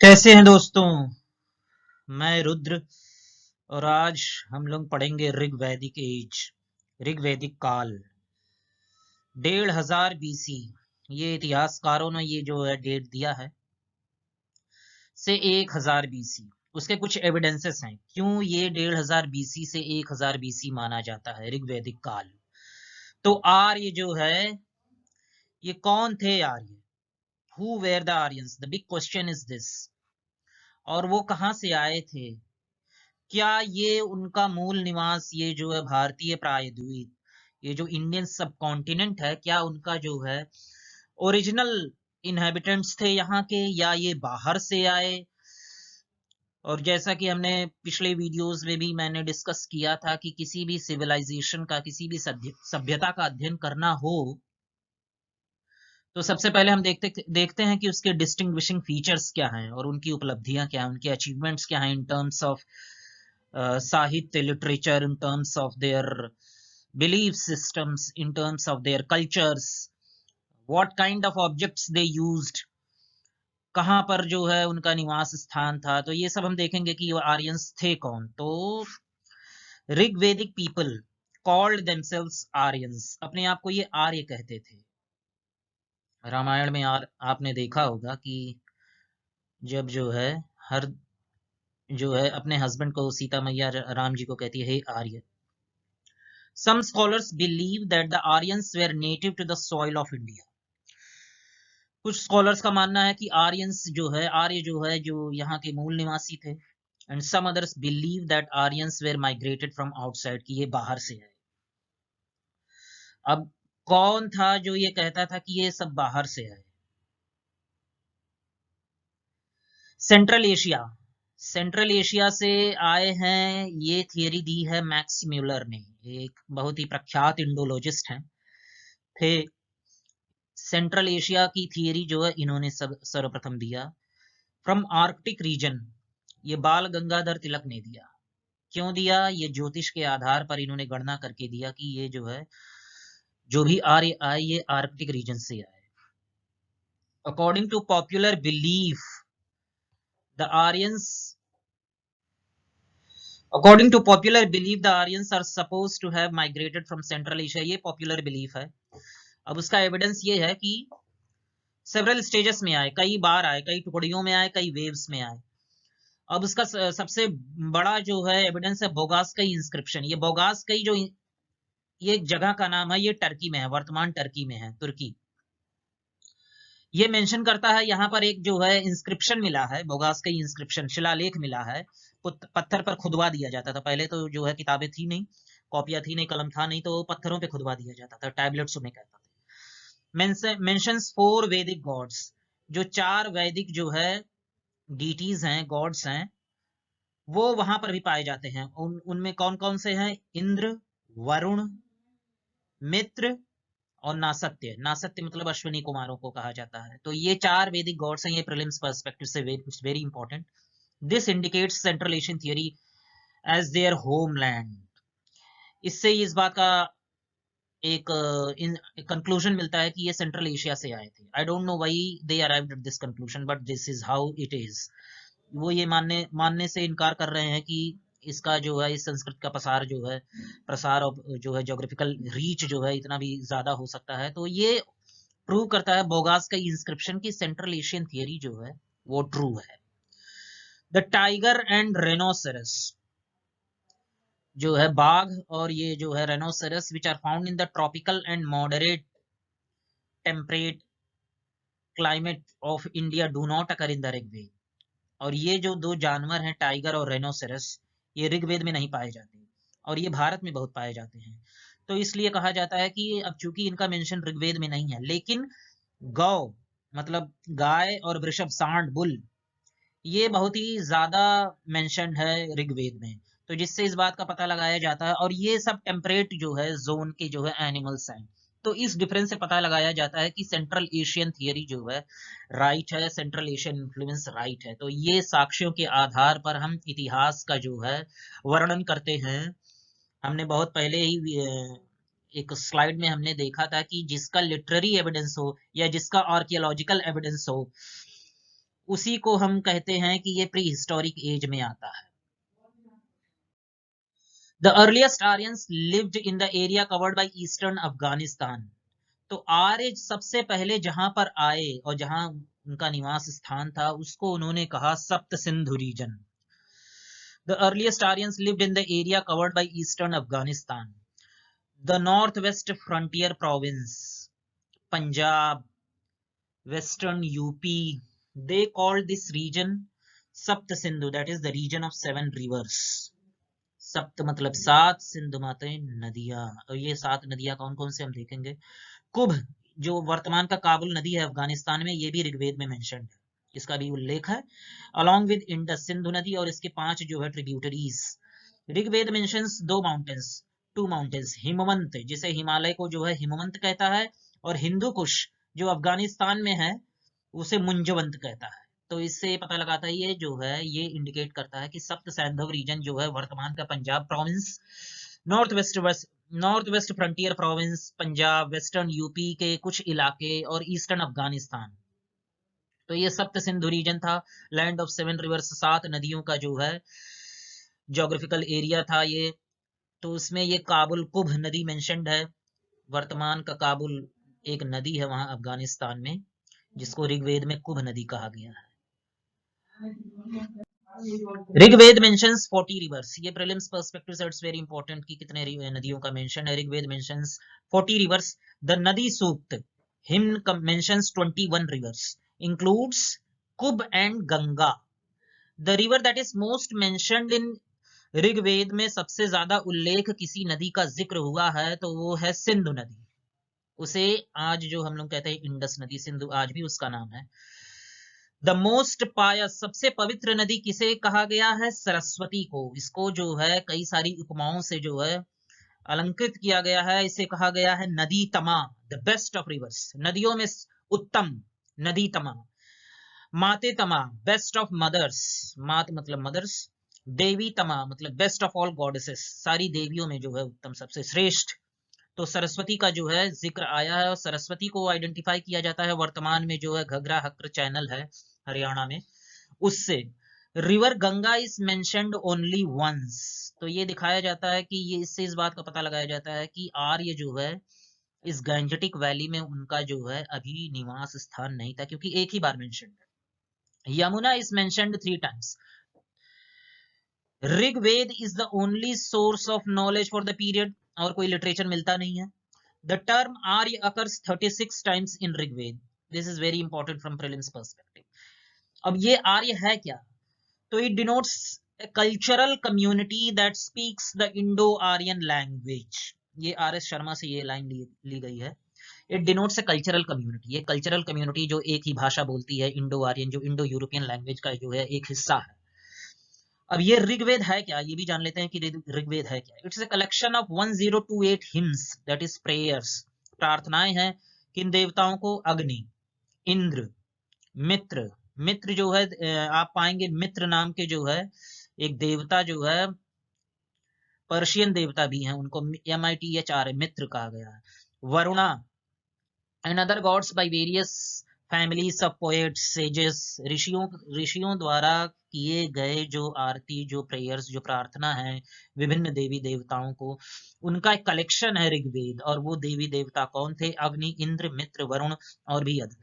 कैसे हैं दोस्तों। मैं रुद्र और आज हम लोग पढ़ेंगे ऋग्वैदिक एज, ऋग्वैदिक काल 1500 बीसी। ये इतिहासकारों ने ये जो है डेट दिया है से 1000 बीसी। उसके कुछ एविडेंसेस हैं क्यों ये 1500 बीसी से 1000 बीसी माना जाता है ऋग्वैदिक काल। तो आर्य जो है ये कौन थे Arya, who were the Aryans, the big question is this. और वो कहाँ से आए थे, क्या ये उनका मूल निवास ये जो है भारतीय प्रायद्वीप, ये जो इंडियन सब कॉन्टिनेंट है, क्या उनका जो है ओरिजिनल इनहेबिटेंट्स थे यहाँ के, या ये बाहर से आए। और जैसा कि हमने पिछले वीडियोस में भी मैंने डिस्कस किया था कि किसी भी सिविलाइजेशन का, किसी भी सभ्यता का अध्ययन करना हो तो सबसे पहले हम देखते हैं कि उसके डिस्टिंग्विशिंग फीचर्स क्या हैं और उनकी उपलब्धियां क्या हैं, उनके अचीवमेंट्स क्या हैं इन टर्म्स ऑफ साहित्य, literature, in terms of their belief systems, in terms of their cultures, what kind of objects they used, कहाँ पर जो है उनका निवास स्थान था। तो ये सब हम देखेंगे कि आर्यंस थे कौन। तो ऋग्वेदिक पीपल कॉल्ड देमसेल्व्स आर्यंस, अपने आप को ये आर्य कहते थे। रामायण में आपने देखा होगा कि जब जो है हर जो है अपने हस्बैंड को सीता मैया राम जी को कहती है हे आर्य। Some scholars believe that the Aryans were native to the soil of India. कुछ स्कॉलर्स का मानना है कि आर्य जो है जो यहाँ के मूल निवासी थे। And some others believe that Aryans were migrated from outside, कि ये बाहर से आए। अब कौन था जो ये कहता था कि ये सब बाहर से आए? सेंट्रल एशिया, सेंट्रल एशिया से आए हैं, ये थियरी दी है मैक्स म्यूलर ने, एक बहुत ही प्रख्यात इंडोलॉजिस्ट हैं थे। सेंट्रल एशिया की थियरी जो है इन्होंने सर्वप्रथम दिया। फ्रॉम आर्कटिक रीजन, ये बाल गंगाधर तिलक ने दिया। क्यों दिया? ये ज्योतिष के आधार पर इन्होंने गणना करके दिया कि ये जो है जो भी आर्य आए ये आर्कटिक रीजन से आए। According to popular belief the Aryans according to popular belief the Aryans are suppose to have migrated from Central Asia. ये पॉपुलर बिलीफ है। अब उसका एविडेंस ये है कि सेवरल स्टेजेस में आए, कई बार आए, कई टुकड़ियों में आए, कई वेव्स में आए। अब उसका सबसे बड़ा जो है एविडेंस है बोगासकई इंस्क्रिप्शन। ये बोगासकई जो ये एक जगह का नाम है, ये टर्की में है, वर्तमान टर्की में है, तुर्की। ये मेंशन करता है, यहाँ पर एक जो है इंस्क्रिप्शन मिला है, बोगासकई इंस्क्रिप्शन, शिलालेख मिला है। पत्थर पर खुदवा दिया जाता था। पहले तो जो है किताबें थी नहीं, कॉपियां थी नहीं, कलम था नहीं, तो पत्थरों पे खुदवा दिया जाता था, टैबलेट्स उन्हें कहता था। मेंशंस 4 वैदिक गॉड्स, जो 4 वैदिक जो है डीटीज हैं, गॉड्स हैं, वो वहां पर भी पाए जाते हैं। उनमें कौन कौन से हैं? इंद्र, वरुण, मित्र और नासत्य। नासत्य मतलब अश्विनी कुमारों को कहा जाता है। तो ये 4 वैदिक गॉड्स हैं। ये प्रीलिम्स पर्सपेक्टिव से very important. This indicates Central Asian theory as their homeland. इससे इस बात का एक कंक्लूजन मिलता है कि ये सेंट्रल एशिया से आए थे। I don't know why they arrived at this conclusion, but this is how it is. वो ये मानने से इनकार कर रहे हैं कि इसका जो है इस संस्कृत का प्रसार और जो है ज्योग्राफिकल रीच जो है इतना भी ज्यादा हो सकता है। तो ये प्रूव करता है बोगास का इंस्क्रिप्शन की सेंट्रल एशियन थियरी जो है वो ट्रू है। द टाइगर एंड रेनोसेरस, जो है बाघ और ये जो है rhinoceros, which are found in the tropical and moderate temperate climate of India do not occur in the Rigveda. और ये जो दो जानवर हैं, टाइगर और रेनोसेरस, ये ऋग्वेद में नहीं पाए जाते और ये भारत में बहुत पाए जाते हैं। तो इसलिए कहा जाता है कि अब चूंकि इनका मेंशन ऋग्वेद में नहीं है, लेकिन गौ मतलब गाय और वृषभ, सांड, बुल, ये बहुत ही ज्यादा मेंशन है ऋग्वेद में। तो जिससे इस बात का पता लगाया जाता है, और ये सब टेम्परेट जो है जोन के जो है एनिमल्स हैं। तो इस डिफरेंस से पता लगाया जाता है कि सेंट्रल एशियन थियरी जो है राइट है, सेंट्रल एशियन इन्फ्लुएंस राइट है। तो ये साक्ष्यों के आधार पर हम इतिहास का जो है वर्णन करते हैं। हमने बहुत पहले ही एक स्लाइड में हमने देखा था कि जिसका लिटरेरी एविडेंस हो या जिसका आर्कियोलॉजिकल एविडेंस हो, उसी को हम कहते हैं कि ये प्री हिस्टोरिक एज में आता है। The earliest Aryans lived in the area covered by eastern Afghanistan. तो आर्य सबसे पहले जहां पर आए और जहां उनका निवास स्थान था उसको उन्होंने कहा Sapta Sindhu region. The earliest Aryans lived in the area covered by eastern Afghanistan, the North West Frontier Province, Punjab, western UP, they called this region सप्त Sindhu, that is the region of 7 rivers। सप्त मतलब 7, सिंधु माते नदियां, और ये 7 नदियां कौन कौन से हम देखेंगे। कुभ जो वर्तमान का काबुल नदी है अफगानिस्तान में, ये भी ऋग्वेद में मेंशन्ड है, इसका भी उल्लेख है, अलॉन्ग विद इंडस सिंधु नदी और इसके 5 जो है tributaries. Rigveda mentions 2 mountains, 2 mountains, Himavant जिसे हिमालय को जो है हिमवंत कहता है, और हिंदू कुश जो अफगानिस्तान में है उसे मुंजवंत कहता है। तो इससे पता लगाता है ये जो है ये इंडिकेट करता है कि सप्त सैंधव रीजन जो है वर्तमान का Punjab province, north West Frontier Province Punjab, western UP के कुछ इलाके और ईस्टर्न अफगानिस्तान, तो ये सप्त सिंधु रीजन था। लैंड ऑफ 7 रिवर्स, 7 नदियों का जो है ज्योग्राफिकल एरिया था ये। तो उसमें ये काबुल कुभ नदी मेंशन्ड है, वर्तमान का काबुल एक नदी है वहां अफगानिस्तान में जिसको ऋग्वेद में कुभ नदी कहा गया है। ऋग्वेद मेंशंस 40 रिवर्स, ये प्रीलिम्स पर्सपेक्टिव से इट्स वेरी इंपॉर्टेंट कि कितने नदियों का मेंशन है। Rigveda mentions 40 rivers. The Nadi Sukta hymn mentions 21 rivers, includes Kubh and Ganga. The river that is most mentioned in Rigveda में सबसे ज्यादा उल्लेख किसी नदी का जिक्र हुआ है तो वो है सिंधु नदी, उसे आज जो हम लोग कहते हैं इंडस नदी, सिंधु आज भी उसका नाम है। द मोस्ट पायस, सबसे पवित्र नदी किसे कहा गया है, सरस्वती को। इसको जो है कई सारी उपमाओं से जो है अलंकृत किया गया है, इसे कहा गया है नदी तमा, द बेस्ट ऑफ रिवर्स, नदियों में उत्तम नदी तमा। माते तमा, बेस्ट ऑफ मदर्स, मात मतलब मदर्स, देवी तमा मतलब बेस्ट ऑफ ऑल गॉडेसेस, सारी देवियों में जो है उत्तम सबसे श्रेष्ठ। तो सरस्वती का जो है जिक्र आया है और सरस्वती को आइडेंटिफाई किया जाता है वर्तमान में जो है घग्रा हक्र चैनल है हरियाणा में उससे। River Ganga is mentioned only once, तो ये दिखाया जाता है कि ये इससे इस बात का पता लगाया जाता है कि आर्य जो है इस गैंजेटिक वैली में उनका जो है अभी निवास स्थान नहीं था क्योंकि एक ही बार मेंशन्ड है। Yamuna is mentioned 3 times. Rigveda is the only source of knowledge for the period, और कोई लिटरेचर मिलता नहीं है। The term Arya occurs 36 times in Rigveda, this is very important from prelims perspective. अब ये आर्य है क्या, तो it denotes a cultural community that speaks the Indo-Aryan language। ये आर.एस. शर्मा से ये लाइन ली गई है। It denotes a cultural community, ये कल्चरल कम्युनिटी जो एक ही भाषा बोलती है, इंडो आर्यन जो इंडो यूरोपियन लैंग्वेज का जो है एक हिस्सा है। अब ये ऋग्वेद है क्या, ये भी जान लेते हैं कि ऋग्वेद है क्या। It's a collection of 1028 hymns, that is prayers, प्रार्थनाएं हैं किन देवताओं को, अग्नि, इंद्र, मित्र। मित्र जो है आप पाएंगे मित्र नाम के जो है एक देवता जो है पर्शियन देवता भी हैं, उनको MITHR मित्र कहा गया है। Varuna and other gods by various families of poets sages, ऋषियों द्वारा किए गए जो आरती, जो प्रेयर्स, जो प्रार्थना है विभिन्न देवी देवताओं को, उनका एक कलेक्शन है ऋग्वेद। और वो देवी देवता कौन थे, अग्नि, इंद्र, मित्र, वरुण और भी अद।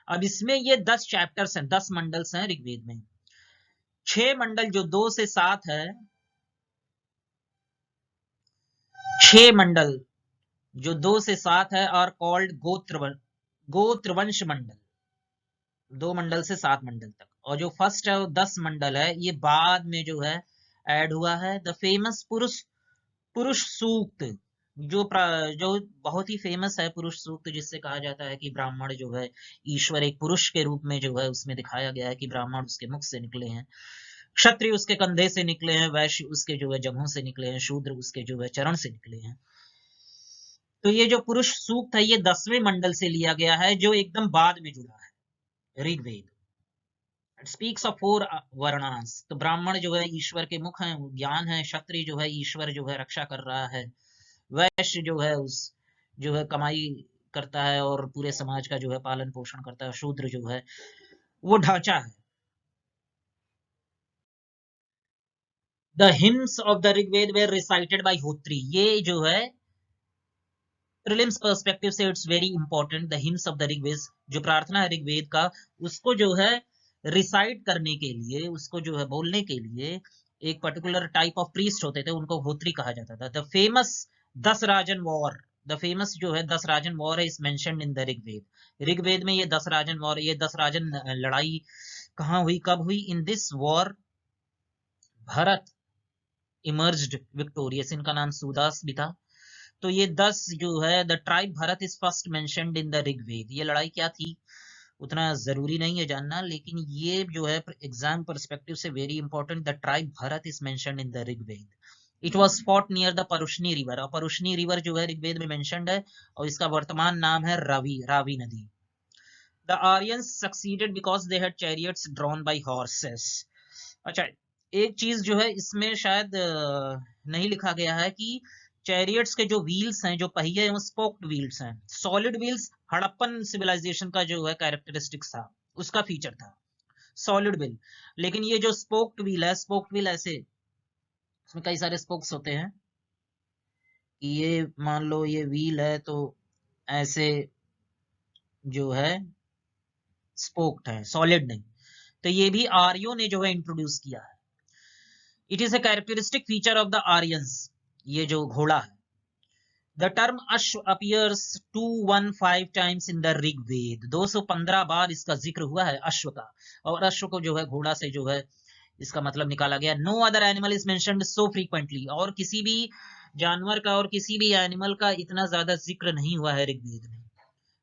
अब इसमें ये 10 चैप्टर्स हैं, 10 मंडल्स हैं ऋग्वेद में। 6 मंडल जो 2 से 7 है, 6 मंडल जो 2 से 7 है और कॉल्ड गोत्रवंश मंडल, 2 मंडल से 7 मंडल तक। और जो फर्स्ट है वो 10 मंडल है, ये बाद में जो है ऐड हुआ है। द फेमस पुरुष सूक्त, जो बहुत ही फेमस है पुरुष सूक्त, जिससे कहा जाता है कि ब्राह्मण जो है ईश्वर एक पुरुष के रूप में जो है उसमें दिखाया गया है कि ब्राह्मण उसके मुख से निकले हैं, क्षत्रिय उसके कंधे से निकले हैं, वैश्य उसके जो है जंघों से निकले हैं, शूद्र उसके जो है चरण से निकले हैं। तो ये जो पुरुष सूक्त है ये 10वें मंडल से लिया गया है जो एकदम बाद में जुड़ा है Rigveda. It speaks of 4 varnas, तो ब्राह्मण जो है ईश्वर के मुख हैं, ज्ञान है, क्षत्रिय जो है ईश्वर जो है रक्षा कर रहा है, वैश्य जो है उस जो है कमाई करता है और पूरे समाज का जो है पालन पोषण करता है, शूद्र जो है वो ढांचा है। The hymns of the Rigveda were recited by Hotri. ये जो है प्रीलिम्स पर्सपेक्टिव से it's very important. The hymns of the Rigveda, जो प्रार्थना है ऋग्वेद का, उसको जो है रिसाइट करने के लिए, उसको जो है बोलने के लिए एक पर्टिकुलर टाइप ऑफ प्रीस्ट होते थे, उनको होत्री कहा जाता था। द फेमस दस राजन वॉर, द फेमस जो है दस राजन वॉर है, is mentioned in the Rigveda. Rigveda में ये दस राजन वॉर, ये दस राजन लड़ाई कहाँ हुई, कब हुई? In this war Bharat emerged victorious, इनका नाम सूदास भी था। तो ये 10 जो है, the tribe Bharat is first mentioned in the Rigveda. ये लड़ाई क्या थी उतना जरूरी नहीं है जानना, लेकिन ये जो है एग्जाम पर्सपेक्टिव से very important. The tribe Bharat is mentioned in the Rigveda. It was fought near the Parushni river, और परुष्णी रिवर जो है ऋग्वेद में मेंशन्ड है, और इसका वर्तमान नाम है रावी नदी। The Aryans succeeded because they had chariots drawn by horses. अच्छा, एक चीज जो है इसमें शायद नहीं लिखा गया है कि चैरियट्स के जो व्हील्स हैं, जो पहिए हैं, वो स्पोक्ड व्हील्स हैं। सॉलिड व्हील्स हड़प्पन सिविलाइजेशन का जो है कैरेक्टरिस्टिक्स था, उसका फीचर था सॉलिड व्हील। लेकिन ये जो स्पोक्ड व्हील है, स्पोक्ड व्हील ऐसे, इसमें कई सारे स्पोक्स होते हैं कि ये मान लो ये व्हील है तो ऐसे जो है स्पोक्ड है, सॉलिड नहीं। तो ये भी आर्यों ने जो है इंट्रोड्यूस किया है। It is a characteristic feature of the Aryans, ये जो घोड़ा है। The term ashva appears 215 times in the Rigveda. 215 बार इसका जिक्र हुआ है अश्व का, और अश्व को जो है घोड़ा से जो है इसका मतलब निकाला गया। No other animal is mentioned so frequently, और किसी भी जानवर का और किसी भी एनिमल का इतना ज्यादा जिक्र नहीं हुआ है ऋग्वेद में।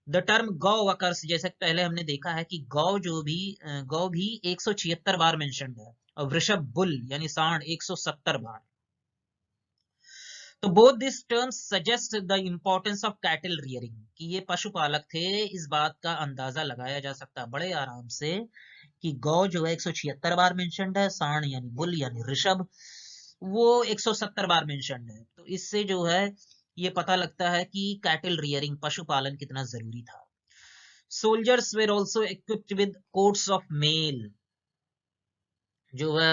द टर्म गौ अकर्स, जैसे पहले हमने देखा है कि गौ भी 176 बार मेंशन्ड है, और वृषभ बुल यानी सांड 170 बार। तो both this terms suggest the importance of cattle rearing, कि ये पशुपालक थे। इस बात का अंदाजा लगाया जा सकता है बड़े आराम से कि गौ जो है 176 बार मेंशन्ड है, सांड यानी बुल यानी ऋषभ वो 170 बार मेंशन्ड है। तो इससे जो है ये पता लगता है कि कैटल रियरिंग, पशुपालन कितना जरूरी था। Soldiers were also equipped with quotes of male, जो है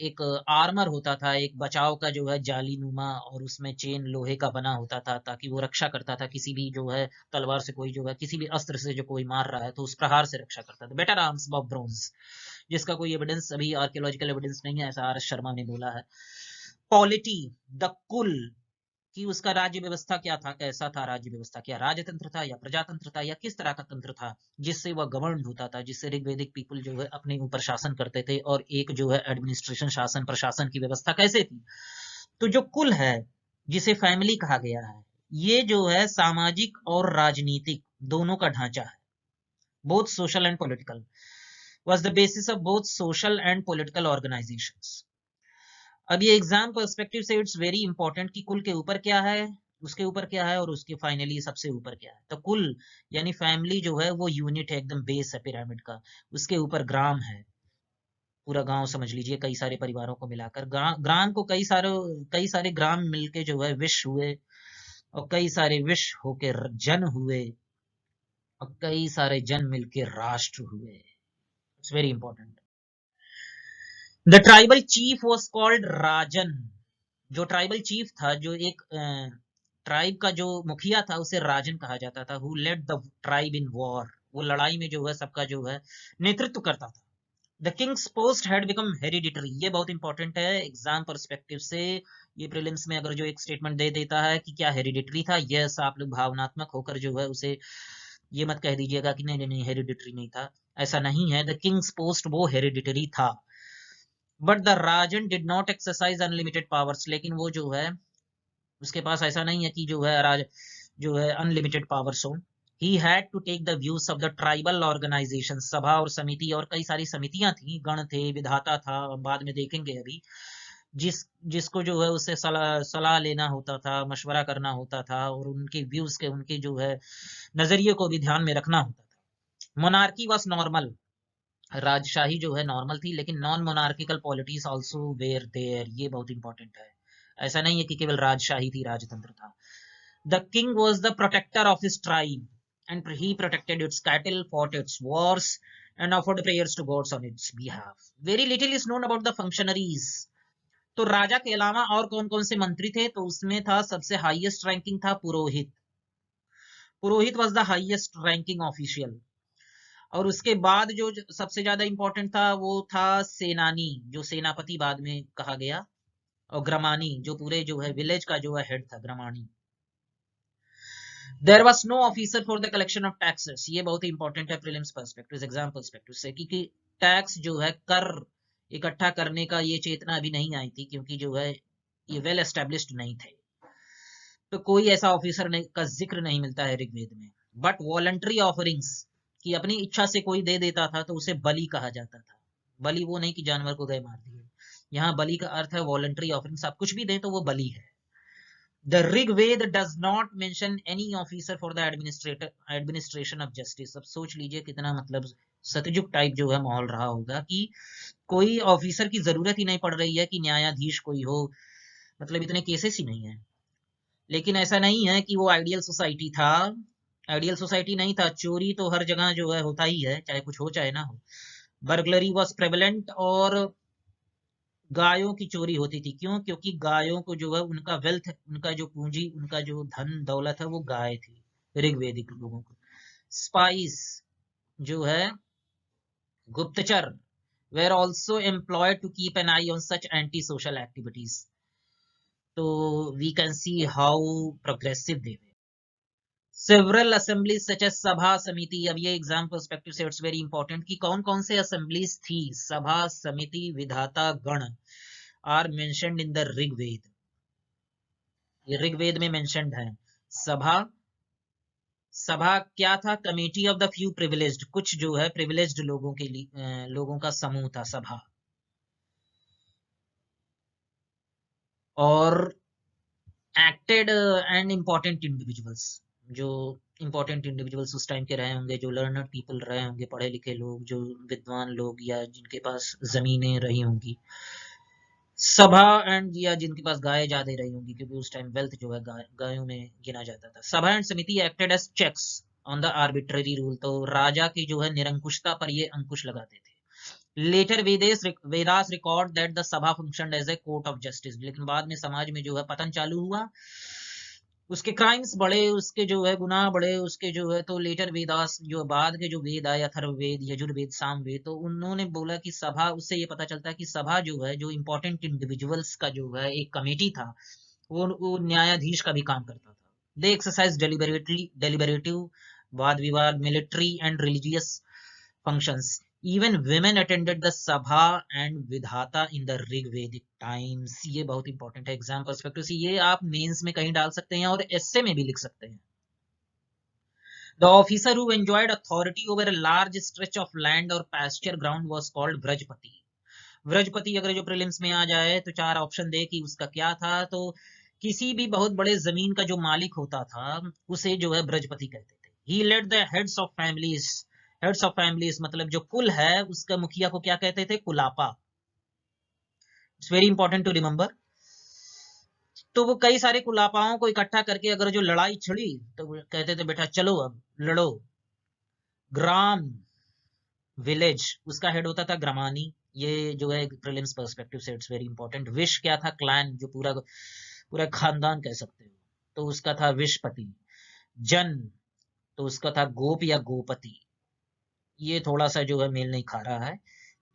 एक आर्मर होता था, एक बचाव का जो है जाली नुमा, और उसमें चेन लोहे का बना होता था, ताकि वो रक्षा करता था किसी भी जो है तलवार से, कोई जो है किसी भी अस्त्र से जो कोई मार रहा है तो उस प्रहार से रक्षा करता था। बेटर आर्म्स ऑफ ब्रोंज, जिसका कोई एविडेंस अभी आर्कियोलॉजिकल एविडेंस नहीं है, ऐसा आर एस शर्मा ने बोला है। पॉलिटी, द कुल, कि उसका राज्य व्यवस्था क्या था, कैसा था राज्य व्यवस्था, क्या राजतंत्र था या प्रजातंत्र था या किस तरह का तंत्र था जिससे वह गवर्न होता था, जिससे ऋग्वेदिक पीपल जो है अपने ऊपर शासन करते थे, और एक जो है एडमिनिस्ट्रेशन, शासन प्रशासन की व्यवस्था कैसे थी। तो जो कुल है, जिसे फैमिली कहा गया है, ये जो है सामाजिक और राजनीतिक दोनों का ढांचा है। Both social and political, was the basis of both social and political organizations. अब ये एग्जाम पर्सपेक्टिव से इट्स वेरी इंपॉर्टेंट कि कुल के ऊपर क्या है, उसके ऊपर क्या है, और उसके फाइनली सबसे ऊपर क्या है। तो कुल यानी फैमिली जो है वो यूनिट है, एकदम बेस है पिरामिड का। उसके ऊपर ग्राम है, पूरा गांव समझ लीजिए, कई सारे परिवारों को मिलाकर ग्राम को कई सारे ग्राम मिलके जो है विश्व हुए, और कई सारे विश्व होके जन हुए, और कई सारे जन मिलके राष्ट्र हुए। It's very important. The tribal chief was called rajan. जो ट्राइबल चीफ था, जो एक ट्राइब का जो मुखिया था, उसे राजन कहा जाता था। Who led the tribe in war, वो लड़ाई में जो है सबका जो है नेतृत्व करता था। The Kings post had become hereditary, ये बहुत इंपॉर्टेंट है एग्जाम पर्सपेक्टिव से। ये प्रीलिम्स में अगर जो एक स्टेटमेंट दे देता है कि क्या हेरिडिटरी था, यस, आप लोग भावनात्मक होकर जो है उसे ये मत कह दीजिएगा कि नहीं नहीं हेरिडिटरी नहीं था, ऐसा नहीं है। द किंग्स पोस्ट वो हेरिडिटरी था, but the Rajan did not exercise unlimited powers, लेकिन वो जो है उसके पास ऐसा नहीं है कि जो है राज जो है अनलिमिटेड पावर्स हो। He had to take the views of the tribal organisation, Sabha और समिति, और कई सारी समितियां थी, गण थे, विधाता था, बाद में देखेंगे अभी, जिसको जो है उससे सलाह लेना होता था, मशवरा करना होता था, और उनके व्यूज के, उनके जो है नजरिए को भी ध्यान में रखना होता था। मोनार्की वॉज नॉर्मल, राजशाही जो है नॉर्मल थी, लेकिन non monarchical polities also were there, ये बहुत इंपॉर्टेंट है। ऐसा नहीं है कि केवल राजशाही थी, राजतंत्र था। The king was the protector of his tribe and he protected its cattle, fought its wars and offered prayers to gods on its behalf. Very little is known about the functionaries तो राजा के अलावा और कौन कौन से मंत्री थे, तो उसमें था सबसे हाईएस्ट रैंकिंग था पुरोहित। Purohit was the highest ranking official. और उसके बाद जो सबसे ज्यादा इंपॉर्टेंट था वो था सेनानी, जो सेनापति बाद में कहा गया, और ग्रामानी जो पूरे जो है विलेज का जो है हेड था, ग्रामानी। There was no officer for the collection of taxes, ये बहुत ही इंपॉर्टेंट है प्रीलिम्स पर्सपेक्टिव, एग्जाम पर्सपेक्टिव से, क्योंकि टैक्स जो है कर इकट्ठा करने का ये चेतना अभी नहीं आई थी, क्योंकि जो है ये वेल एस्टेब्लिश्ड नहीं थे। तो कोई ऐसा ऑफिसर का जिक्र नहीं मिलता है ऋग्वेद में। बट वॉलंटरी ऑफरिंग्स, कि अपनी इच्छा से कोई दे देता था तो उसे बलि कहा जाता था। बलि वो नहीं कि जानवर को गए मार दिए, यहाँ बलि का अर्थ है वॉलंटरी ऑफरिंग्स, आप कुछ भी दें तो वो बलि है। The Rigveda does not mention any officer for the administration of justice. अब सोच लीजिए कितना मतलब सतयुग टाइप जो है माहौल रहा होगा, कि कोई ऑफिसर की जरूरत ही नहीं पड़ रही है कि न्यायाधीश कोई हो, मतलब इतने केसेस ही नहीं है। लेकिन ऐसा नहीं है कि वो आइडियल सोसाइटी था, आइडियल सोसाइटी नहीं था। चोरी तो हर जगह जो है होता ही है, चाहे कुछ हो चाहे ना हो। बर्गलरी वॉज प्रेवलेंट, और गायों की चोरी होती थी। क्यों? क्योंकि गायों को जो है उनका वेल्थ, उनका जो पूंजी, उनका जो धन दौलत है वो गाय थी ऋग्वेदिक लोगों को। स्पाइस जो है गुप्तचर were also employed to keep an eye on such anti social activities. तो we can see how progressive they were. Several assemblies such as sabha samiti, अब ये एग्जाम पर्सपेक्टिव से इट्स वेरी इंपॉर्टेंट कि कौन कौन से असेंबलीज थी, सभा Samiti Vidhata Gana are mentioned in the Rigveda. ये ऋग्वेद में मेंशन्ड है। सभा, सभा क्या था? Committee of the few privileged, कुछ जो है प्रिविलेज्ड लोगों के लिए लोगों का समूह था सभा। और एक्टेड एंड इम्पोर्टेंट इंडिविजुअल्स, जो इंपॉर्टेंट इंडिविजुअल्स उस टाइम के रहे होंगे, जो लर्नड पीपल रहे होंगे, पढ़े लिखे लोग, जो विद्वान लोग, या जिनके पास जमीनें रही होंगी, सभा एंड, या जिनके पास गाय ज्यादा रही होंगी, क्योंकि उस टाइम वेल्थ जो है गायों में गिना जाता था। Sabha and Samiti acted as checks on the arbitrary rule, तो राजा की जो है निरंकुशता पर ये अंकुश लगाते थे। Later Vedas record that the sabha functioned as a court of justice, लेकिन बाद में समाज में जो है पतन चालू हुआ, उसके क्राइम्स बढ़े, उसके जो है गुनाह बढ़े, उसके जो है, तो लेटर वेदास, जो बाद के जो वेद आए, अथर्ववेद, यजुर्वेद, सामवेद, तो उन्होंने बोला कि सभा, उससे ये पता चलता है कि सभा जो है, जो इंपॉर्टेंट इंडिविजुअल्स का जो है एक कमेटी था, वो न्यायाधीश का भी काम करता था। दे एक्सरसाइज डेलिबरेटिव, वाद विवाद, military and religious functions. Even women attended the sabha and vidhata in the Rigvedic times. ये बहुत इंपॉर्टेंट है एग्जाम पर्सपेक्टिव से, ये आप मेंस में कहीं डाल सकते हैं और एस्से में भी लिख सकते हैं। The officer who enjoyed authority over a large stretch of land or pasture ground was called व्रजपति। व्रजपति अगर जो प्रीलिम्स में आ जाए तो चार ऑप्शन दे कि उसका क्या था, तो किसी भी बहुत बड़े जमीन का जो मालिक होता था उसे जो है ब्रजपति कहते थे। He led the heads of families, heads of families मतलब जो कुल है उसका मुखिया को क्या कहते थे? कुलापा। It's very important to remember. तो वो कई सारे कुलापाओं को इकट्ठा करके अगर जो लड़ाई छिड़ी तो वो कहते थे बेटा चलो अब लड़ो। ग्राम, विलेज, उसका हेड होता था ग्रामानी, ये जो है प्रीलिम्स पर्सपेक्टिव से इट्स वेरी इंपॉर्टेंट। विश क्या था? क्लैन, जो पूरा पूरा खानदान कह सकते हो, तो उसका था विशपति। जन, तो उसका था गोप या गोपति। ये थोड़ा सा जो है मेल नहीं खा रहा है,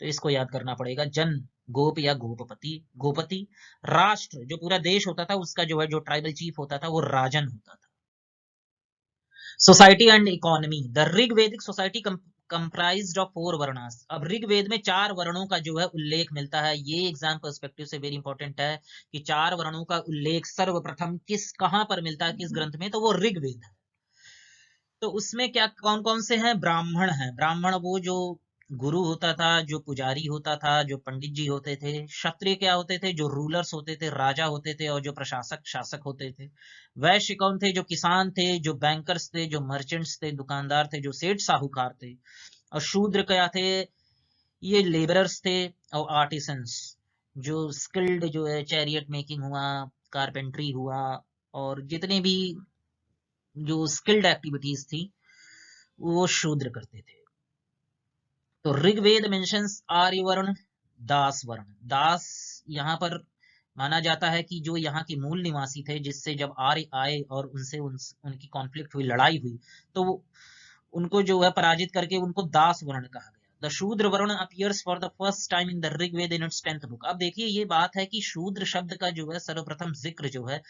तो इसको याद करना पड़ेगा। जन, गोप या गोपपति, गोपति। राष्ट्र, जो पूरा देश होता था, उसका जो है जो ट्राइबल चीफ होता था वो राजन होता था। Society and economy, the Rigvedic society comprised of 4 varnas. अब ऋग्वेद में 4 वर्णों का जो है उल्लेख मिलता है, ये एग्जाम पर्सपेक्टिव से वेरी इंपॉर्टेंट है कि 4 वर्णों का उल्लेख सर्वप्रथम किस, कहां पर मिलता है, किस ग्रंथ में, तो वो ऋग्वेद है। तो उसमें क्या, कौन कौन से हैं? ब्राह्मण हैं। ब्राह्मण वो जो गुरु होता था, जो पुजारी होता था, जो पंडित जी होते थे। क्षत्रिय क्या होते थे? जो रूलर्स होते थे, राजा होते थे, और जो प्रशासक, शासक होते थे। वैश्य कौन थे? जो किसान थे, जो बैंकर्स थे, जो मर्चेंट्स थे, दुकानदार थे, जो सेठ साहूकार थे। और शूद्र क्या थे? ये लेबरर्स थे और आर्टिसंस, जो स्किल्ड जो है चैरियट मेकिंग हुआ, कारपेंट्री हुआ, और जितने भी जो स्किल्ड एक्टिविटीज थी वो शूद्र करते थे। तो ऋग्वेद मेंशंस आर्य वर्ण, दास वर्ण। दास यहाँ पर माना जाता है कि जो यहाँ के मूल निवासी थे, जिससे जब आर्य आए और उनसे उनकी कॉन्फ्लिक्ट हुई, लड़ाई हुई, तो उनको जो है पराजित करके उनको दास वर्ण कहा गया। The Shudra varna appears for the first time in the Rigveda in its 10th book. अब देखिए ये बात है कि शूद्र शब्द का जो है सर्वप्रथम जिक्र जो है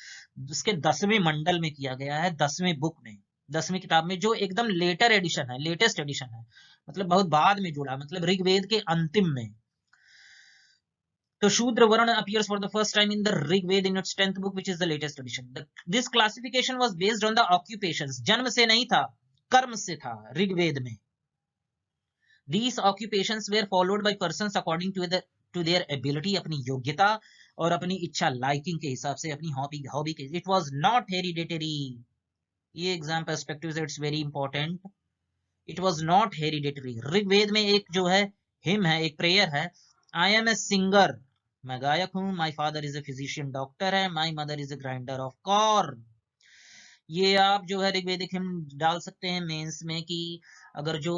उसके 10वें मंडल में किया गया है, 10वें बुक में, 10वीं किताब में, जो एकदम लेटर एडिशन है, लेटेस्ट एडिशन है, मतलब बहुत बाद में जुड़ा, मतलब ऋग्वेद के अंतिम में। तो शूद्र वर्ण appears for the first time in the Rigved in its 10th book, which is the latest edition. This classification was based on the occupations. जन्म से नहीं था, कर्म से था ऋग्वेद में। These occupations were followed by persons according to their ability, अपनी योग्यता और अपनी इच्छा, लाइकिंग के हिसाब से, अपनी हॉबी के। It was not hereditary. ये एग्जाम पर्सपेक्टिव से it's very important. It was not hereditary. Rigveda में एक जो है हिम है, एक प्रेयर है, I am a singer, मैं गायक हूं, my father is a physician, doctor है, my mother is a grinder of corn. ये आप जो है ऋग्वेदिक हिम डाल सकते हैं मेंस में, कि अगर जो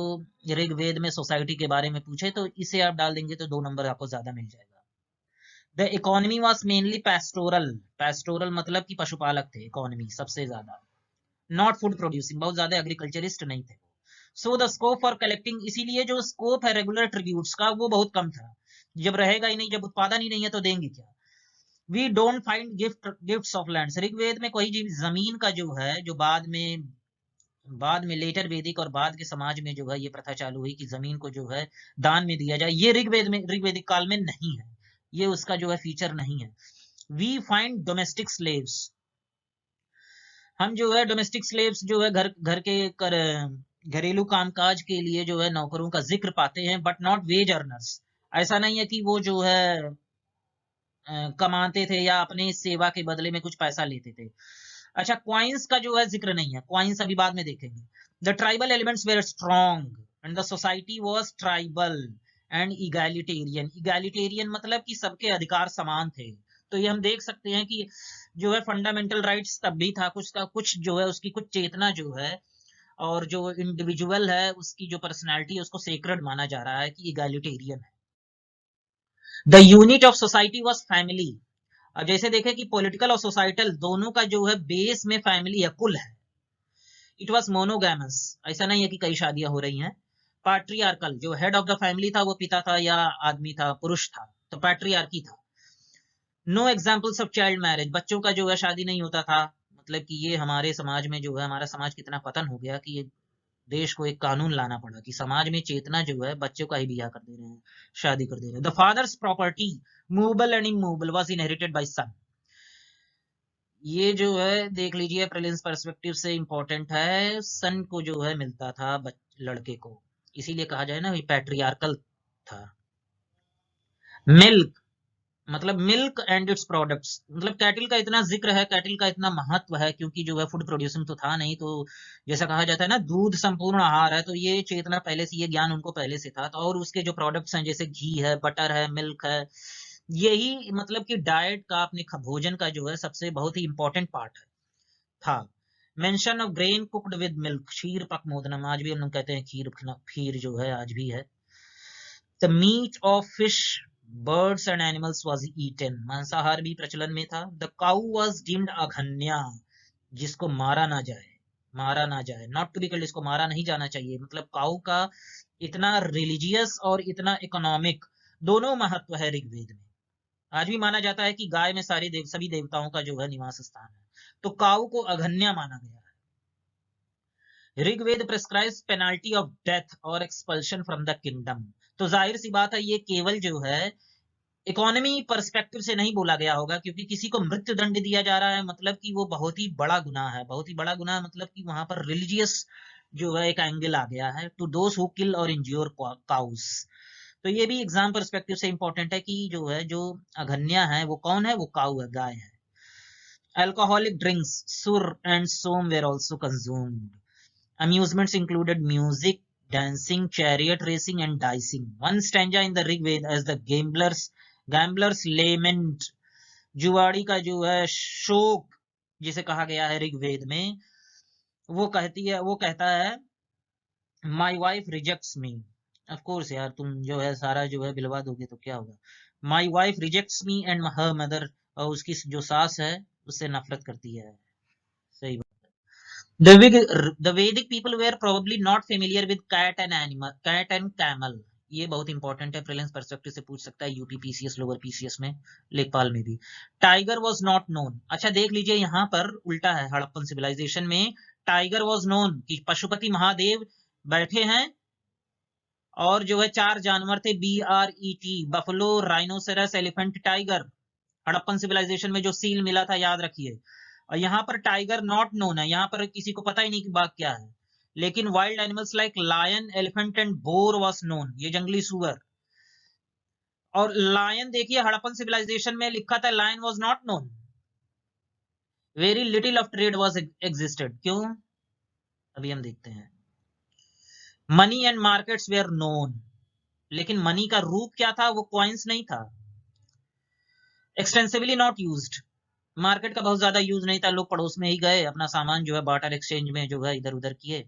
ऋग्वेद में सोसाइटी के बारे में पूछे तो इसे आप डाल देंगे तो 2 नंबर आपको ज्यादा मिल जाएगा। The economy was mainly pastoral, pastoral मतलब कि पशुपालक थे, इकोनॉमी सबसे ज्यादा, नॉट फूड प्रोड्यूसिंग, बहुत ज्यादा एग्रीकल्चरिस्ट नहीं थे। So the scope for collecting, इसीलिए जो स्कोप है रेगुलर ट्रिब्यूट्स का वो बहुत कम था। जब रहेगा ही नहीं, जब उत्पादन ही नहीं है तो देंगे क्या। We don't find gifts of land, Rigveda में कोई जमीन का जो है, जो बाद में लेटर वेदिक और बाद के समाज में जो है ये प्रथा चालू हुई कि जमीन को जो है दान में दिया जाए, ये ऋग्वेदिक काल में नहीं है, ये उसका जो है फीचर नहीं है। वी फाइंड डोमेस्टिक स्लेव्स, हम जो है डोमेस्टिक स्लेव्स जो है घर के घरेलू कामकाज के लिए जो है नौकरों का जिक्र पाते हैं, बट नॉट वेज अर्नर्स। ऐसा नहीं है कि वो जो है कमाते थे या अपने सेवा के बदले में कुछ पैसा लेते थे। अच्छा, क्वाइंस का जो है जिक्र नहीं है, क्वाइंस अभी बाद में देखेंगे। The tribal elements were strong and the society was tribal and egalitarian. Egalitarian मतलब कि सबके अधिकार समान थे। तो ये हम देख सकते हैं कि जो है फंडामेंटल राइट्स तब भी था, कुछ का कुछ जो है उसकी कुछ चेतना जो है, और जो इंडिविजुअल है उसकी जो पर्सनैलिटी है उसको सेक्रेड माना जा रहा है कि इगैलिटेरियन है। The unit of society was family. अब जैसे देखें कि पॉलिटिकल और सोसाइटल दोनों का जो है बेस में फैमिली है, कुल है। इट वाज मोनोगैमस, ऐसा नहीं है कि कई शादियां हो रही हैं। पैट्रियार्कल, जो हेड ऑफ द फैमिली था वो पिता था या आदमी था, पुरुष था, तो पैट्रियार्की था। No examples of child marriage, बच्चों का जो है शादी नहीं होता था। मतलब कि ये हमारे समाज में जो है, हमारा समाज कितना पतन हो गया कि ये देश को एक कानून लाना पड़ा कि समाज में चेतना जो है बच्चों का ही ब्याह कर दे रहे हैं, शादी कर दे रहे हैं। The father's property movable and immovable was inherited by son. ये जो है देख लीजिए प्रीलिम्स पर्सपेक्टिव से इंपॉर्टेंट है, सन को जो है मिलता था लड़के को, इसीलिए कहा जाए ना पैट्रियार्कल था। मिल्क मतलब मिल्क एंड इट्स प्रोडक्ट्स, मतलब कैटिल का इतना जिक्र है, कैटिल का इतना महत्व है, क्योंकि जो है फूड प्रोड्यूसिंग तो था नहीं, तो जैसा कहा जाता है ना दूध संपूर्ण आहार है, तो ये चेतना पहले से, ये ज्ञान उनको पहले से था। तो और उसके जो प्रोडक्ट्स हैं जैसे घी है, बटर है, मिल्क है, यही मतलब कि डाइट का, अपने भोजन का जो है सबसे बहुत ही इंपॉर्टेंट पार्ट है था। Mention of grain cooked with milk, क्षीर पक मोदनम, आज भी हम लोग कहते हैं खीर, खीर जो है आज भी है। The meat of fish birds and animals was eaten, मांसाहार भी प्रचलन में था। The cow was deemed aghanya, जिसको मारा ना जाए, मारा ना जाए, नॉट टू बी किल्ड, इसको मारा नहीं जाना चाहिए। मतलब काउ का इतना रिलीजियस और इतना इकोनॉमिक दोनों महत्व है ऋग्वेद में। आज भी माना जाता है कि गाय में सभी देवताओं का जो है निवास स्थान है, तो काउ को अघन्या माना गया है। Rigveda prescribes penalty of death और एक्सपल्शन फ्रॉम द किंगडम। तो जाहिर सी बात है ये केवल जो है इकोनॉमी पर्सपेक्टिव से नहीं बोला गया होगा, क्योंकि किसी को मृत्यु दंड दिया जा रहा है, मतलब कि वो बहुत ही बड़ा गुनाह है, बहुत ही बड़ा गुनाह, मतलब कि वहां पर रिलीजियस जो है एक एंगल आ गया है। टू दोस हु किल और इंज्योर काउस, तो ये भी एग्जाम पर्सपेक्टिव से इंपॉर्टेंट है कि जो है जो अघन्या है वो कौन है, वो काऊ है, गाय है। Alcoholic drinks, sur and som were also consumed. Amusements included music, dancing, chariot racing, and dicing. One stanza in the Rig Veda as the gamblers lament, जुआड़ी का जो है शोक जिसे कहा गया है ऋग्वेद में, वो कहता है my wife rejects me. Of course यार, तुम जो है सारा जो है बिलवा दोगे तो क्या होगा। My wife rejects me and her mother और उसकी जो सास है उससे नफरत करती है। सही बात। The Vedic people were probably not familiar with cat and camel. ये बहुत इंपॉर्टेंट है, प्रीलिम्स पर्सपेक्टिव से पूछ सकता है, यूपी पीसीएस, लोअर पीसीएस में, लेखपाल में भी। Tiger was not known. अच्छा देख लीजिए यहाँ पर उल्टा है, हड़प्पन सिविलाइजेशन में टाइगर वॉज नोन कि पशुपति महादेव बैठे हैं और जो है 4 जानवर थे, BRET, buffalo, rhinoceros, elephant, tiger. Harappan civilisation में जो सील मिला था याद रखिए। और यहाँ पर टाइगर नॉट नोन है, यहाँ पर किसी को पता ही नहीं कि बाघ क्या है। लेकिन wild animals like lion, elephant and boar was known, ये जंगली सुअर। और लायन देखिए हड़प्पन सिविलाइजेशन में लिखा था lion was not known, very little of trade was existed. क्यों, अभी हम देखते हैं। Money and markets were known, लेकिन मनी का रूप क्या था, वो कॉइन्स नहीं था। एक्सटेंसिवली नॉट यूज्ड, मार्केट का बहुत ज्यादा यूज नहीं था, लोग पड़ोस में ही गए अपना सामान जो है बार्टर एक्सचेंज में जो है इधर उधर किए,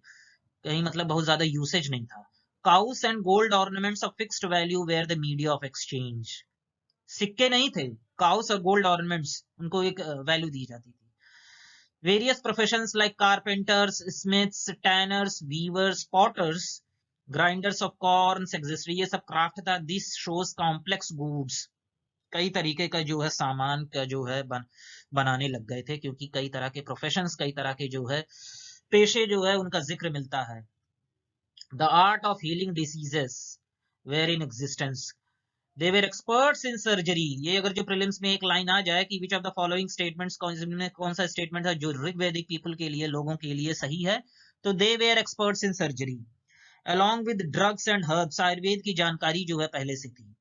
कहीं मतलब बहुत ज्यादा यूसेज नहीं था। Cows and gold ornaments of fixed value were the media of exchange, सिक्के नहीं थे, काउस और गोल्ड ऑर्नामेंट्स, उनको एक वैल्यू दी जाती थी। Various professions like carpenters, smiths, tanners, weavers, potters, grinders of corns exist, ये सब क्राफ्ट था। दिस शोज कॉम्प्लेक्स गुड्स, कई तरीके का जो है सामान का जो है बनाने लग गए थे, क्योंकि कई तरह के प्रोफेशंस, कई तरह के जो है पेशे जो है उनका जिक्र मिलता है। The art of healing diseases were in existence, they were experts in surgery. ये अगर जो प्रीलिम्स में एक लाइन आ जाए कि which of the following statements, कौन सा स्टेटमेंट है जो ऋग्वैदिक पीपल के लिए, लोगों के लिए सही है, तो दे were experts in surgery along with drugs and herbs, Ayurveda की जानकारी जो है पहले से थी।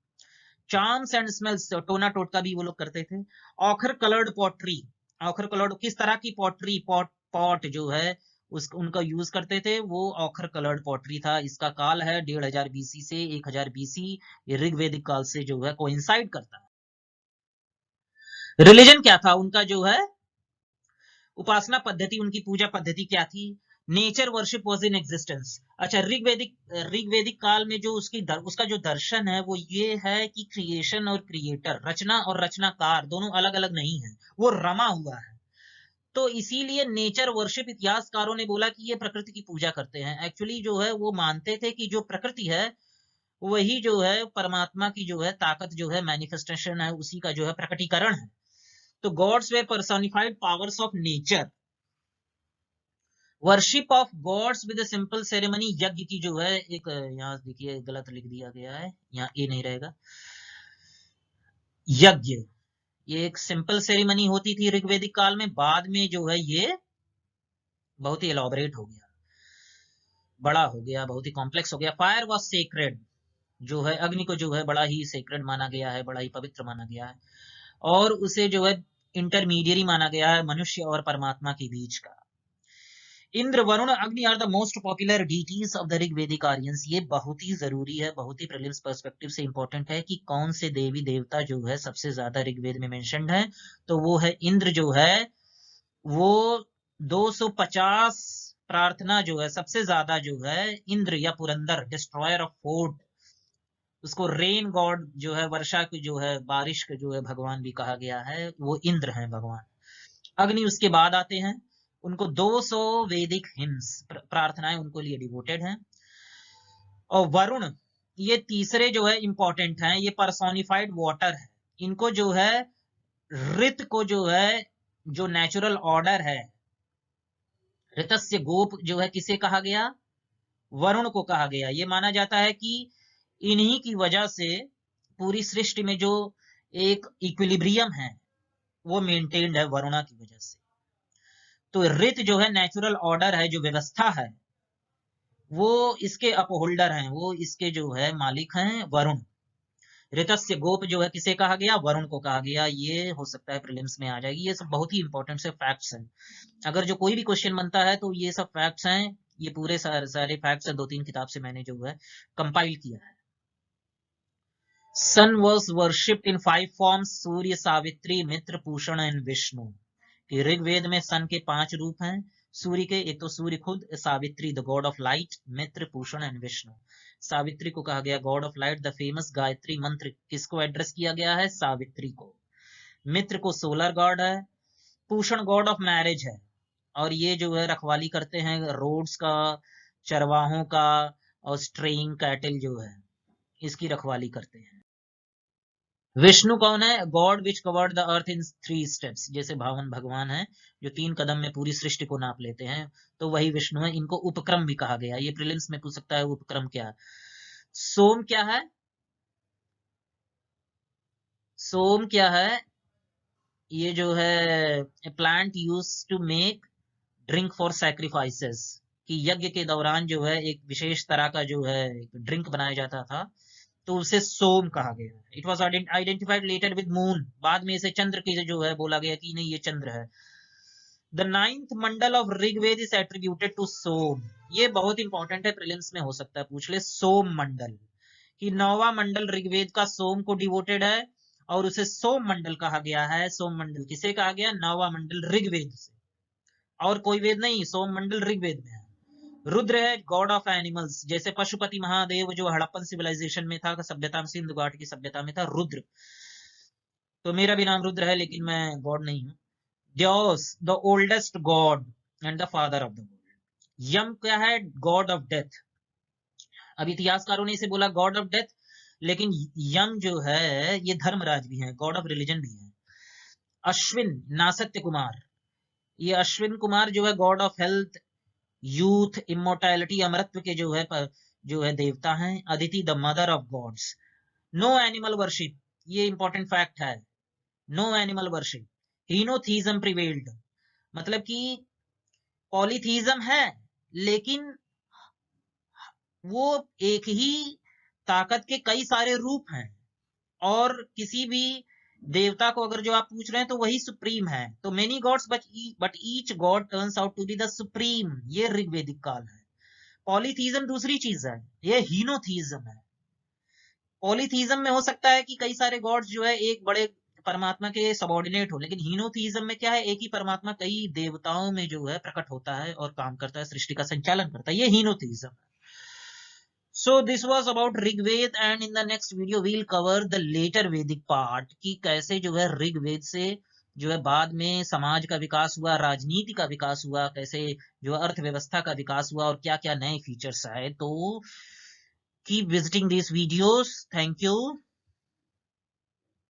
चार्म्स एंड स्मेल्स, टोना टोटका भी वो लोग करते थे। ऑखर कलर्ड पॉटरी, ऑखर कलर्ड किस तरह की पॉटरी, पॉट जो है उनका यूज करते थे, वो ऑखर कलर्ड पॉटरी था। इसका काल है 1500 BC से 1000 BC, ये ऋग्वेदिक काल से जो है कोइंसाइड करता है। रिलीजन क्या था उनका जो है, उपासना पद्धति, उनकी पूजा पद्धति क्या थी, nature worship was in existence. अच्छा ऋग्वेदिक काल में जो उसका जो दर्शन है वो ये है कि क्रिएशन और क्रिएटर, रचना और रचनाकार दोनों अलग अलग नहीं है, वो रमा हुआ है। तो इसीलिए नेचर वर्शिप, इतिहासकारों ने बोला कि ये प्रकृति की पूजा करते हैं। एक्चुअली जो है वो मानते थे कि जो प्रकृति है वही जो है परमात्मा की जो है ताकत जो है मैनिफेस्टेशन है, उसी का जो है प्रकटीकरण है। तो gods were personified powers of nature. Worship of gods with simple ceremony, यज्ञ की जो है एक, यहाँ देखिए गलत लिख दिया गया है, यहाँ ए नहीं रहेगा, यज्ञ, ये एक सिंपल सेरेमनी होती थी ऋग्वेदिक काल में, बाद में जो है ये बहुत ही एलॉबरेट हो गया, बड़ा हो गया, बहुत ही कॉम्प्लेक्स हो गया। फायर वॉज सेक्रेड, जो है अग्नि को जो है बड़ा ही सेक्रेड माना गया है, बड़ा ही पवित्र माना गया है, और उसे जो है इंटरमीडियरी माना गया है मनुष्य और परमात्मा के बीच का। Indra, Varuna, Agni are the most popular deities of the Rigvedic Aryans. ये बहुत ही जरूरी है, बहुत ही प्रीलिम्स पर्सपेक्टिव से इंपॉर्टेंट है कि कौन से देवी देवता जो है सबसे ज्यादा ऋग्वेद में मेंशन्ड है, तो वो है इंद्र जो है, वो 250 प्रार्थना जो है सबसे ज्यादा जो है इंद्र या पुरंदर, डिस्ट्रॉयर ऑफ फोर्ट, उसको रेन गॉड जो है, वर्षा की जो है, बारिश के जो है भगवान भी कहा गया है, वो इंद्र हैं भगवान। अग्नि उसके बाद आते हैं, उनको 200 वैदिक हिम्स, प्रार्थनाएं उनको लिए डिवोटेड हैं। और वरुण, ये तीसरे जो है इंपॉर्टेंट हैं, ये पर्सोनिफाइड वाटर है। इनको जो है ऋत को जो है, जो नेचुरल ऑर्डर है, ऋतस्य गोप जो है किसे कहा गया, वरुण को कहा गया। ये माना जाता है कि इन्हीं की वजह से पूरी सृष्टि में जो एक इक्विलिब्रियम है वो मेंटेन्ड है वरुणा की वजह से। तो ऋत जो है नेचुरल ऑर्डर है, जो व्यवस्था है, वो इसके अपहोल्डर हैं, वो इसके जो है मालिक हैं वरुण। ऋतस्य गोप जो है किसे कहा गया, वरुण को कहा गया। ये हो सकता है प्रीलिम्स में आ जाएगी, ये सब बहुत ही इंपॉर्टेंट से फैक्ट्स हैं। अगर जो कोई भी क्वेश्चन बनता है तो ये सब फैक्ट्स हैं, ये पूरे सारे फैक्ट्स है, 2-3 किताब से मैंने जो है कंपाइल किया है। Sun was worshipped in 5 forms, Surya, Savitri, Mitra, Pushan and Vishnu. कि ऋग्वेद में सन के 5 रूप हैं सूर्य के, एक तो सूर्य खुद, Savitri the God of light, Mitra, Pushan and Vishnu. Savitri को कहा गया God of light. The famous Gayatri मंत्र किसको एड्रेस किया गया है, सावित्री को। मित्र को सोलर गॉड है, पूषण गॉड ऑफ मैरिज है, और ये जो है रखवाली करते हैं रोड्स का, चरवाहों का, और स्ट्रेइंग कैटल जो है इसकी रखवाली करते हैं। विष्णु कौन है? God which covered the earth in 3 steps, जैसे भावन भगवान है जो 3 कदम में पूरी सृष्टि को नाप लेते हैं, तो वही विष्णु है। इनको उपक्रम भी कहा गया। ये प्रीलिम्स में पूछ सकता है उपक्रम क्या है। सोम क्या है? सोम क्या है? ये जो है plant use to make drink for sacrifices, कि यज्ञ के दौरान जो है एक विशेष तरह का जो है ड्रिंक बनाया जाता था, तो उसे सोम कहा गया। It was identified later with moon, बाद में इसे चंद्र की जो है बोला गया कि नहीं ये चंद्र है। The 9th mandala of Rigveda is attributed to Soma. ये बहुत इंपॉर्टेंट है, प्रीलिम्स में हो सकता है पूछ ले। सोम मंडल, कि 9वां मंडल ऋग्वेद का सोम को डिवोटेड है और उसे सोम मंडल कहा गया है। सोम मंडल किसे कहा गया? 9वां मंडल ऋग्वेद से, और कोई वेद नहीं, सोम मंडल ऋग्वेद में है। रुद्र है गॉड ऑफ एनिमल्स, जैसे पशुपति महादेव जो हड़प्पन सिविलाइजेशन में था, सभ्यता में, सिंधु घाट की सभ्यता में था रुद्र, तो मेरा भी नाम रुद्र है लेकिन मैं गॉड नहीं हूं। Dios, the oldest god and the father of the world। यम क्या है? God of death. अब इतिहासकारों ने इसे बोला गॉड ऑफ डेथ, लेकिन यम जो है ये धर्मराज भी है, गॉड ऑफ रिलीजन भी है। अश्विन, नासत्य कुमार, ये अश्विन कुमार जो है god of health, youth, immortality, अमरत्व के जो है देवता हैं। Aditi, the mother of gods. No animal worship, ये इंपॉर्टेंट फैक्ट है। No animal worship, henotheism prevailed, मतलब कि पॉलीथीज्म है लेकिन वो एक ही ताकत के कई सारे रूप हैं, और किसी भी देवता को अगर जो आप पूछ रहे हैं तो वही सुप्रीम है। तो many gods but each god turns out to be the supreme, ये ऋग्वेदिक काल है। पॉलीथीज्म दूसरी चीज है, ये हीनोथीज्म है। पॉलीथीज्म में हो सकता है कि कई सारे गॉड्स जो है एक बड़े परमात्मा के सबॉर्डिनेट हो, लेकिन हीनोथीज्म में क्या है? एक ही परमात्मा कई देवताओं में जो है प्रकट होता है और काम करता है, सृष्टि का संचालन करता है, ये हीनोथीज्म है। So this was about Rigveda, and in the next video we'll cover the later Vedic part, कि कैसे जो है ऋग्वेद से जो है बाद में समाज का विकास हुआ, राजनीति का विकास हुआ, कैसे जो अर्थव्यवस्था का विकास हुआ, और क्या क्या नए फीचर्स आए। तो keep visiting these videos. Thank you.